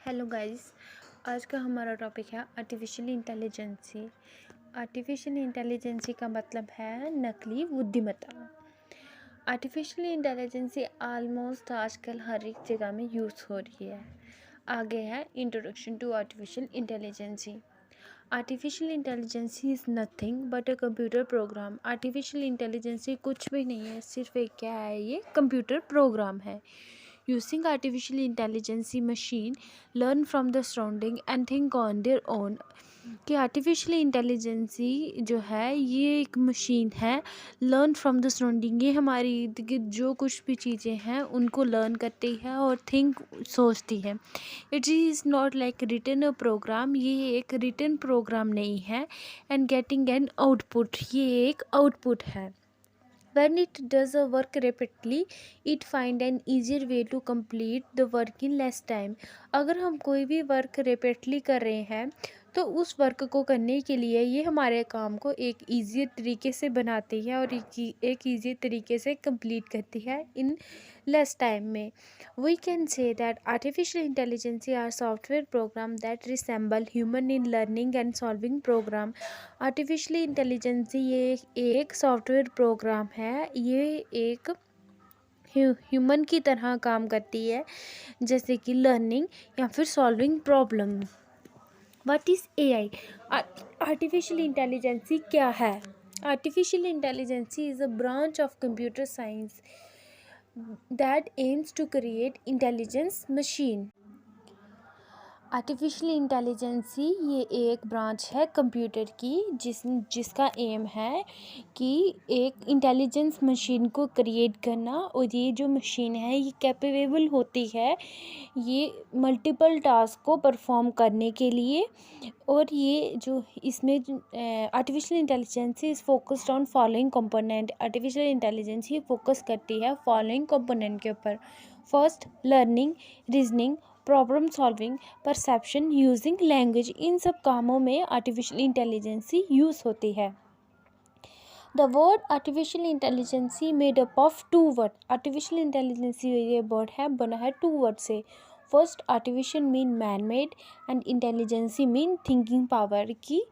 Hello guys. आज का हमारा टॉपिक है आर्टिफिशियल इंटेलिजेंसी। आर्टिफिशियल इंटेलिजेंसी का मतलब है नकली बुद्धिमत्ता। आर्टिफिशियल इंटेलिजेंसी ऑलमोस्ट आजकल हर एक जगह में यूज़ हो रही है। आगे है introduction to artificial intelligence. Artificial intelligence is nothing but a computer program. Artificial intelligence कुछ भी नहीं है, सिर्फ एक क्या है, ये कंप्यूटर प्रोग्राम है। Using artificial intelligence machine learn from the surrounding and think on their own. कि आर्टिफिशियल इंटेलिजेंसी जो है ये एक मशीन है, लर्न फ्रॉम द सराउंडिंग, ये हमारी इर्द गिर्द जो कुछ भी चीज़ें हैं उनको लर्न करती है और थिंक सोचती है। It is not like written a program, ये एक रिटन प्रोग्राम नहीं है। एंड गेटिंग एन आउटपुट, ये एक आउटपुट है। When it does a work rapidly, it find an easier way to complete the work in less time. अगर हम कोई भी वर्क रेपिडली कर रहे हैं तो उस वर्क को करने के लिए ये हमारे काम को एक ईजी तरीके से बनाती है और एक ईजी तरीके से कंप्लीट करती है इन लेस टाइम में। We can say that artificial intelligence are software program that resemble human in learning and solving program. Artificial intelligence ये एक सॉफ्टवेयर प्रोग्राम है, ये एक ह्यूमन की तरह काम करती है, जैसे कि लर्निंग या फिर solving problem. What is AI? Artificial intelligence क्या है? Artificial intelligence is a branch of computer science that aims to create intelligence machine. Artificial intelligence ये एक ब्रांच है कंप्यूटर की जिसका एम है कि एक इंटेलिजेंस मशीन को क्रिएट करना, और ये जो मशीन है ये कैपेबल होती है ये मल्टीपल टास्क को परफॉर्म करने के लिए। और ये जो इसमें artificial intelligence is focused on following component. Artificial intelligence ये फोकस करती है फॉलोइंग कंपोनेंट के ऊपर। First, learning, reasoning, problem solving, perception, using language. इन सब कामों में आर्टिफिशियल इंटेलिजेंसी यूज़ होती है। The word artificial intelligence made up of two word. Artificial intelligence ये वर्ड है बना है टू वर्ड से। First, artificial mean man made and intelligence mean thinking power, की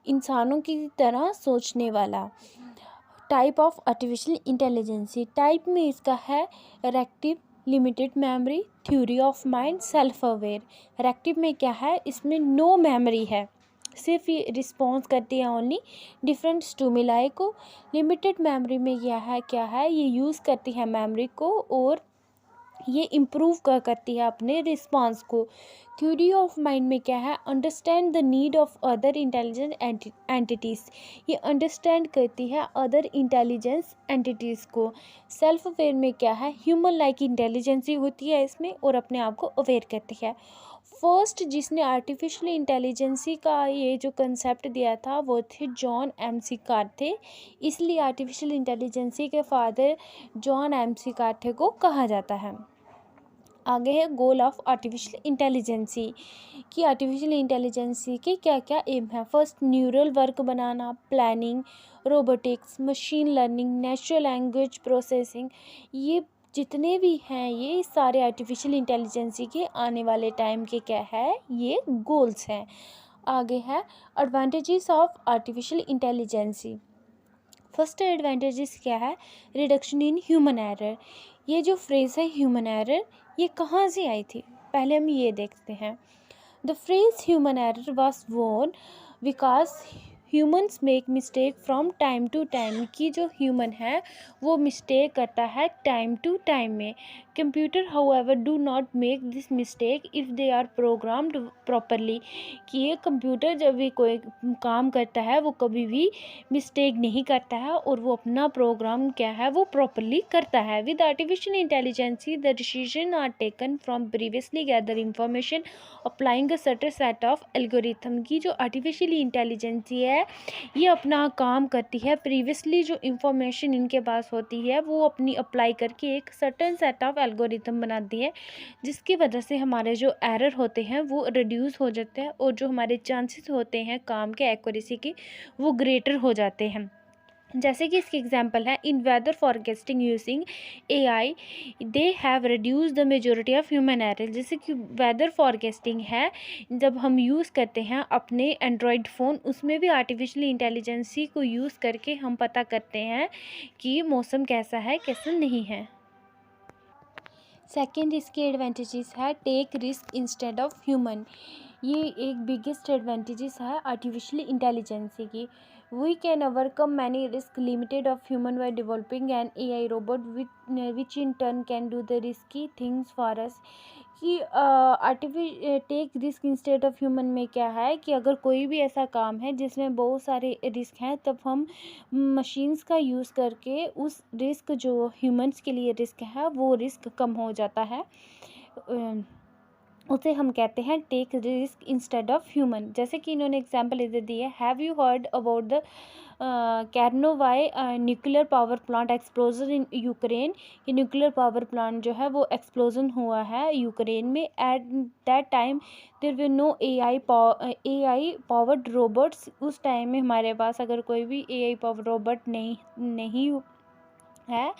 इंसानों की तरह सोचने वाला। Type of artificial intelligence, type में इसका है reactive, limited memory, theory of mind, self aware. Reactive में क्या है, इसमें नो मेमोरी है, सिर्फ ये रिस्पॉन्स करती है ओनली डिफरेंट स्टूमिलाई को। लिमिटेड मेमोरी में क्या है ये यूज़ करती है मेमोरी को और ये इम्प्रूव करती है अपने रिस्पॉन्स को। थ्योरी ऑफ माइंड में क्या है, understand the need of other intelligent entities, ये अंडरस्टैंड करती है अदर इंटेलिजेंस एंटिटीज़ को। सेल्फ अवेयर में क्या है, ह्यूमन लाइक इंटेलिजेंसी होती है इसमें और अपने आप को अवेयर करती है। फर्स्ट जिसने आर्टिफिशियल इंटेलिजेंसी का ये जो कंसेप्ट दिया था वो थे जॉन एम सी कार थे, इसलिए आर्टिफिशियल इंटेलिजेंसी के father John McCarthy को कहा जाता है। आगे है गोल ऑफ आर्टिफिशियल इंटेलिजेंसी, कि आर्टिफिशियल इंटेलिजेंसी के क्या क्या एम है। फर्स्ट, न्यूरल वर्क बनाना, planning, robotics, machine learning, natural language processing, ये जितने भी हैं ये सारे आर्टिफिशियल इंटेलिजेंसी के आने वाले टाइम के क्या है, ये गोल्स हैं। आगे है advantages of artificial intelligence. First advantages क्या है, रिडक्शन इन ह्यूमन एरर। ये जो फ्रेज़ है ह्यूमन एरर, ये कहाँ से आई थी, पहले हम ये देखते हैं। The phrase human error was born because humans make mistake from time to time, की जो ह्यूमन है वो मिस्टेक करता है टाइम टू टाइम में। Computer however do not make this mistake if they are programmed properly, कि ये computer जब भी कोई काम करता है वो कभी भी मिस्टेक नहीं करता है और वो अपना प्रोग्राम क्या है वो प्रॉपरली करता है। With artificial intelligence the decision are taken from previously gather information applying a certain set of algorithm, की जो आर्टिफिशियल इंटेलिजेंसी है ये अपना काम करती है, प्रीवियसली जो इंफॉर्मेशन इनके पास होती है वो अपनी अप्लाई करके एक सर्टेन सेट ऑफ एल्गोरिथम बनाती है, जिसकी वजह से हमारे जो एरर होते हैं वो रिड्यूस हो जाते हैं और जो हमारे चांसेस होते हैं काम के एक्यूरेसी के वो ग्रेटर हो जाते हैं। जैसे कि इसकी एग्जांपल है in weather forecasting using AI they have reduce the majority of human error. जैसे कि वेदर फॉरकास्टिंग है, जब हम यूज़ करते हैं अपने एंड्रॉयड फ़ोन, उसमें भी आर्टिफिशियल इंटेलिजेंसी को यूज़ करके हम पता करते हैं कि मौसम कैसा है कैसा नहीं है। सेकेंड इसके एडवांटेजेस है take risk instead of human. ये एक बिगेस्ट एडवांटेजेस है आर्टिफिशियल इंटेलिजेंसी की। We can overcome many risk limited of human by developing an AI robot which in turn can do the risky things for us. कि take risk instead of human में क्या है कि अगर कोई भी ऐसा काम है जिसमें बहुत सारे रिस्क हैं, तब हम मशीन्स का यूज़ करके उस रिस्क जो ह्यूमंस के लिए रिस्क है वो रिस्क कम हो जाता है। उसे हम कहते हैं take risk instead of human. जैसे कि इन्होंने एग्जांपल इधर दी है, have you heard about the कैर्नोवाई nuclear power plant explosion in Ukraine. ये न्यूक्लियर पावर प्लांट जो है वो एक्सप्लोजन हुआ है यूक्रेन में। At that time there were no AI powered robots. उस टाइम में हमारे पास अगर कोई भी एआई पावर रोबोट नहीं है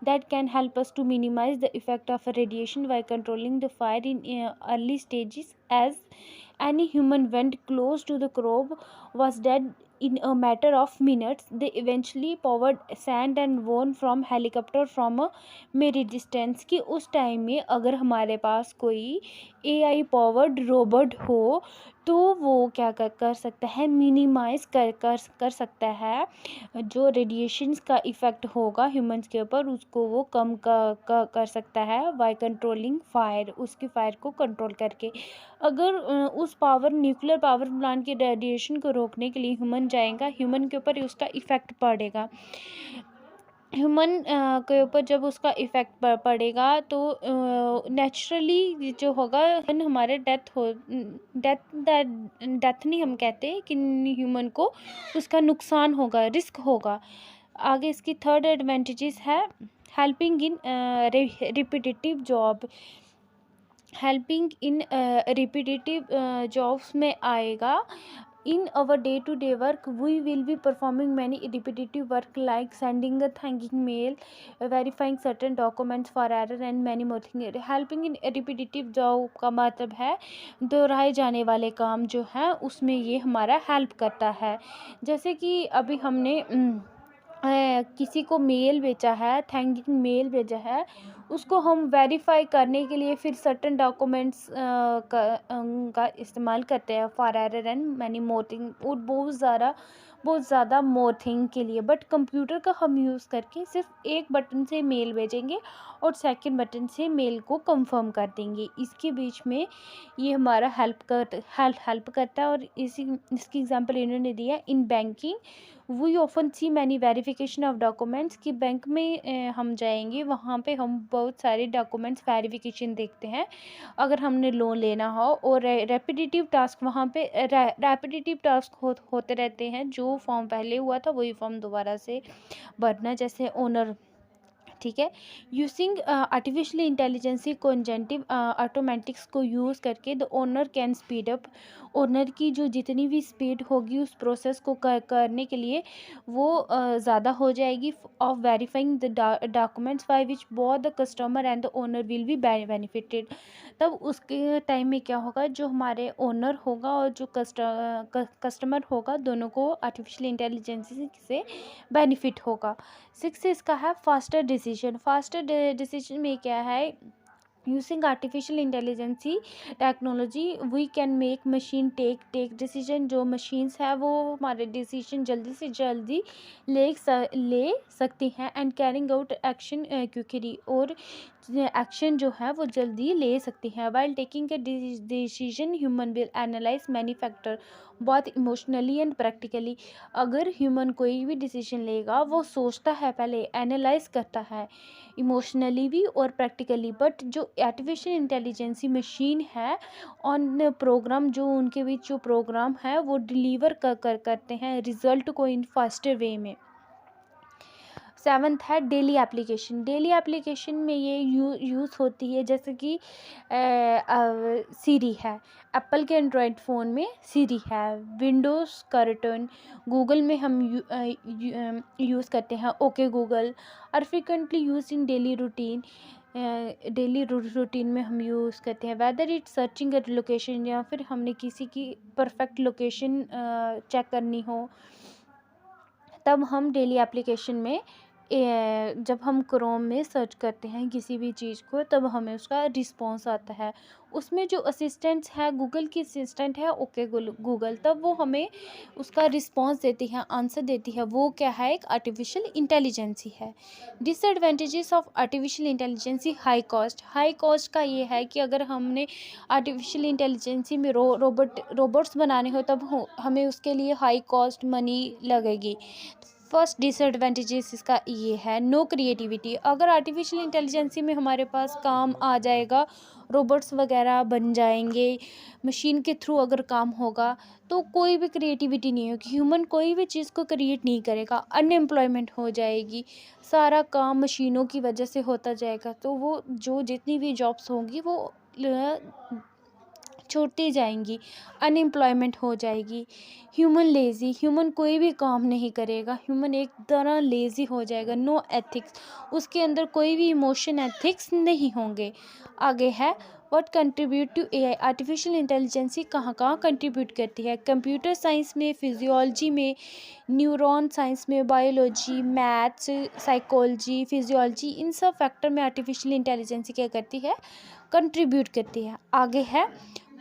that can help us to minimize the effect of radiation by controlling the fire in early stages, as any human went close to the crop was dead in a matter of minutes. They eventually powered sand and won from helicopter from a मेरी distance. कि उस time में अगर हमारे पास कोई AI powered robot हो तो वो क्या कर सकता है, मिनिमाइज कर सकता है जो रेडिएशंस का इफ़ेक्ट होगा ह्यूमंस के ऊपर, उसको वो कम कर सकता है बाय कंट्रोलिंग फायर, उसकी फायर को कंट्रोल करके। अगर उस न्यूक्लियर पावर प्लांट की रेडिएशन को रोकने के लिए ह्यूमन जाएगा, ह्यूमन के ऊपर उसका इफ़ेक्ट पड़ेगा। ह्यूमन के ऊपर जब उसका इफ़ेक्ट पड़ेगा तो नेचुरली जो होगा हमारे डेथ नहीं हम कहते कि ह्यूमन को उसका नुकसान होगा, रिस्क होगा। आगे इसकी थर्ड एडवांटेजेस है helping in repetitive job. Helping in repetitive jobs में आएगा। In our day-to-day work, we will be performing many repetitive work like sending a thanking mail, verifying certain documents for error and many more things. Helping in repetitive job का मतलब है दोहराए जाने वाले काम जो हैं उसमें ये हमारा हेल्प करता है। जैसे कि अभी हमने किसी को मेल भेजा है, थैंकिंग मेल भेजा है, उसको हम वेरीफाई करने के लिए फिर सर्टन डॉक्यूमेंट्स का इस्तेमाल करते हैं for error and many more thing, और बहुत ज़्यादा मोर थिंग के लिए। बट कंप्यूटर का हम यूज़ करके सिर्फ एक बटन से मेल भेजेंगे और सेकंड बटन से मेल को कंफर्म कर देंगे। इसके बीच में ये हमारा हेल्प करता है। और इसकी एग्जांपल इन्होंने दिया in banking we often see many verification of documents. कि बैंक में हम जाएंगे, वहाँ पे हम बहुत सारे डॉक्यूमेंट्स वेरिफिकेशन देखते हैं अगर हमने लोन लेना हो। और रेपिटेटिव टास्क वहाँ पे रेपिटेटिव टास्क होते रहते हैं। जो फॉर्म पहले हुआ था वही फॉर्म दोबारा से भरना, जैसे ओनर, ठीक है। यूजिंग आर्टिफिशियल इंटेलिजेंसी कॉन्जेंटिव ऑटोमेटिक्स को यूज़ करके the owner can speed up. Owner की जो जितनी भी स्पीड होगी उस प्रोसेस को करने के लिए वो ज़्यादा हो जाएगी of verifying the documents by which both the customer and the owner will be benefited. तब उसके टाइम में क्या होगा, जो हमारे ओनर होगा और जो कस्टमर होगा, दोनों को आर्टिफिशियल इंटेलिजेंस से बेनिफिट होगा। सिक्स इसका है फास्टर डिसीजन। फास्टर डिसीजन में क्या है, using artificial intelligence technology we can make machine take decision. जो मशीन्स है वो हमारे डिसीजन जल्दी से जल्दी ले सकती हैं and carrying out action quickly, और एक्शन जो है वो जल्दी ले सकती हैं। While taking a decision human will analyse many factor, बहुत इमोशनली एंड प्रैक्टिकली। अगर ह्यूमन कोई भी डिसीजन लेगा वो सोचता है, पहले एनालाइज करता है इमोशनली भी और प्रैक्टिकली। बट जो आर्टिफिशियल इंटेलिजेंसी मशीन है ऑन प्रोग्राम, जो उनके बीच जो प्रोग्राम है वो डिलीवर करते हैं रिजल्ट को इन फास्टर वे में। सेवन्थ है डेली एप्लीकेशन। डेली एप्लीकेशन में ये यूज़ होती है, जैसे कि सीरी है, एप्पल के एंड्रॉयड फ़ोन में सीरी है, विंडोज़ कर्टन, गूगल में हम यूज़ करते हैं okay Google, are frequently use in daily routine. Daily routine में हम यूज़ करते हैं, whether it's searching at location, या फिर हमने किसी की परफेक्ट लोकेशन चेक करनी हो, तब हम डेली एप्लीकेशन में जब हम क्रोम में सर्च करते हैं किसी भी चीज़ को, तब हमें उसका रिस्पॉन्स आता है। उसमें जो असिस्टेंट्स है, गूगल की असिस्टेंट है ओके गूगल, तब वो हमें उसका रिस्पॉन्स देती है, आंसर देती है। वो क्या है? एक आर्टिफिशियल इंटेलिजेंसी है। Disadvantages of artificial intelligence, high cost. High cost का ये है कि अगर हमने आर्टिफिशियल इंटेलिजेंसी में रोबोट्स बनाने हो, तब हमें उसके लिए हाई कॉस्ट मनी लगेगी। फर्स्ट डिसएडवांटेजेस इसका ये है, नो क्रिएटिविटी। अगर आर्टिफिशियल इंटेलिजेंसी में हमारे पास काम आ जाएगा, रोबोट्स वगैरह बन जाएंगे, मशीन के थ्रू अगर काम होगा, तो कोई भी क्रिएटिविटी नहीं होगी, ह्यूमन कोई भी चीज़ को क्रिएट नहीं करेगा, अनएम्प्लॉयमेंट हो जाएगी, सारा काम मशीनों की वजह से होता जाएगा। तो वो जो जितनी भी जॉब्स होंगी वो छूटती जाएंगी, अनएम्प्लॉयमेंट हो जाएगी। ह्यूमन लेज़ी, ह्यूमन कोई भी काम नहीं करेगा, ह्यूमन एक तरह लेज़ी हो जाएगा। नो एथिक्स, उसके अंदर कोई भी इमोशन एथिक्स नहीं होंगे। आगे है what contribute to AI. Artificial intelligence कहाँ कहाँ कंट्रीब्यूट करती है? कंप्यूटर साइंस में, फिजियोलॉजी में, न्यूरॉन साइंस में, बायोलॉजी, मैथ्स, साइकोलॉजी, फिजियोलॉजी, इन सब फैक्टर में आर्टिफिशियल इंटेलिजेंसी क्या करती है? कंट्रीब्यूट करती है। आगे है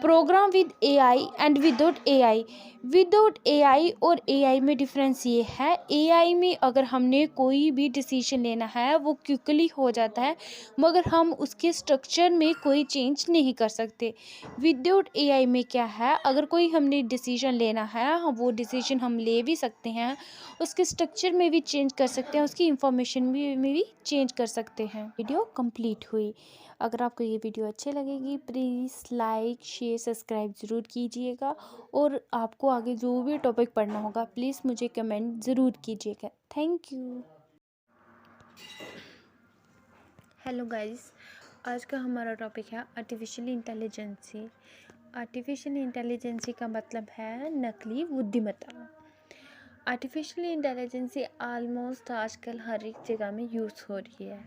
program with AI and without AI. Without AI और एआई में डिफरेंस ये है, एआई में अगर हमने कोई भी डिसीजन लेना है वो क्विकली हो जाता है, मगर हम उसके स्ट्रक्चर में कोई चेंज नहीं कर सकते। विदाउट एआई में क्या है, अगर कोई हमने डिसीजन लेना है, वो डिसीजन हम ले भी सकते हैं, उसके स्ट्रक्चर में भी चेंज कर सकते हैं, उसकी इंफॉर्मेशन में भी चेंज कर सकते हैं। वीडियो कंप्लीट हुई। अगर आपको ये वीडियो अच्छी लगेगी, प्लीज़ लाइक शेयर सब्सक्राइब ज़रूर कीजिएगा, और आपको आगे जो भी टॉपिक पढ़ना होगा प्लीज़ मुझे कमेंट ज़रूर कीजिएगा। Thank you. हेलो गाइस, आज का हमारा टॉपिक है आर्टिफिशियल इंटेलिजेंसी। आर्टिफिशियल इंटेलिजेंसी का मतलब है नकली बुद्धिमत्ता। आर्टिफिशियल इंटेलिजेंसी ऑलमोस्ट आजकल हर एक जगह में यूज़ हो रही है।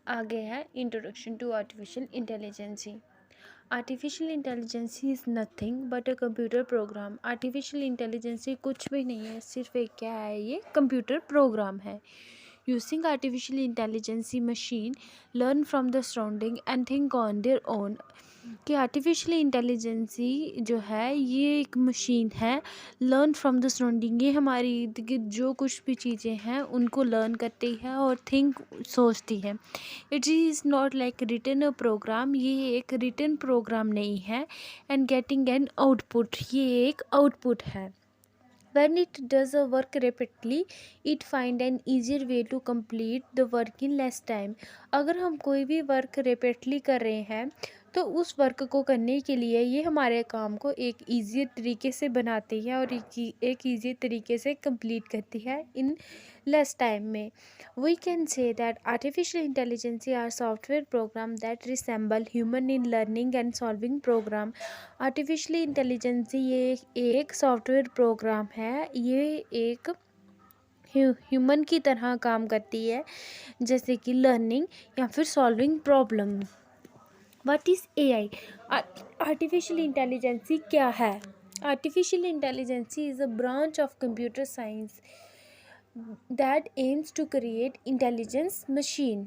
आगे है introduction to artificial intelligence. Artificial intelligence is nothing but a computer program. Artificial intelligence कुछ भी नहीं है, सिर्फ एक क्या है, ये कंप्यूटर प्रोग्राम है। Using artificial intelligence machine learn from the surrounding and think on their own. कि आर्टिफिशियल इंटेलिजेंसी जो है ये एक मशीन है, लर्न फ्रॉम द सराउंडिंग, ये हमारी इर्द गिर्द जो कुछ भी चीज़ें हैं उनको लर्न करती है और थिंक सोचती है। It is not like written a program, ये एक रिटन प्रोग्राम नहीं है। एंड गेटिंग एन आउटपुट, ये एक आउटपुट है। When it does a work rapidly, it find an easier way to complete the work in less time. अगर हम कोई भी वर्क रेपिडली कर रहे हैं, तो उस वर्क को करने के लिए ये हमारे काम को एक ईजी तरीके से बनाती है और एक ईजी तरीके से कंप्लीट करती है इन लेस टाइम में। We can say that artificial intelligence are software program that resemble human in learning and solving program. Artificial intelligence ये एक सॉफ्टवेयर प्रोग्राम है, ये एक ह्यूमन की तरह काम करती है, जैसे कि लर्निंग या फिर solving problem. What is AI? Artificial intelligence क्या है? Artificial intelligence is a branch of computer science that aims to create intelligence machine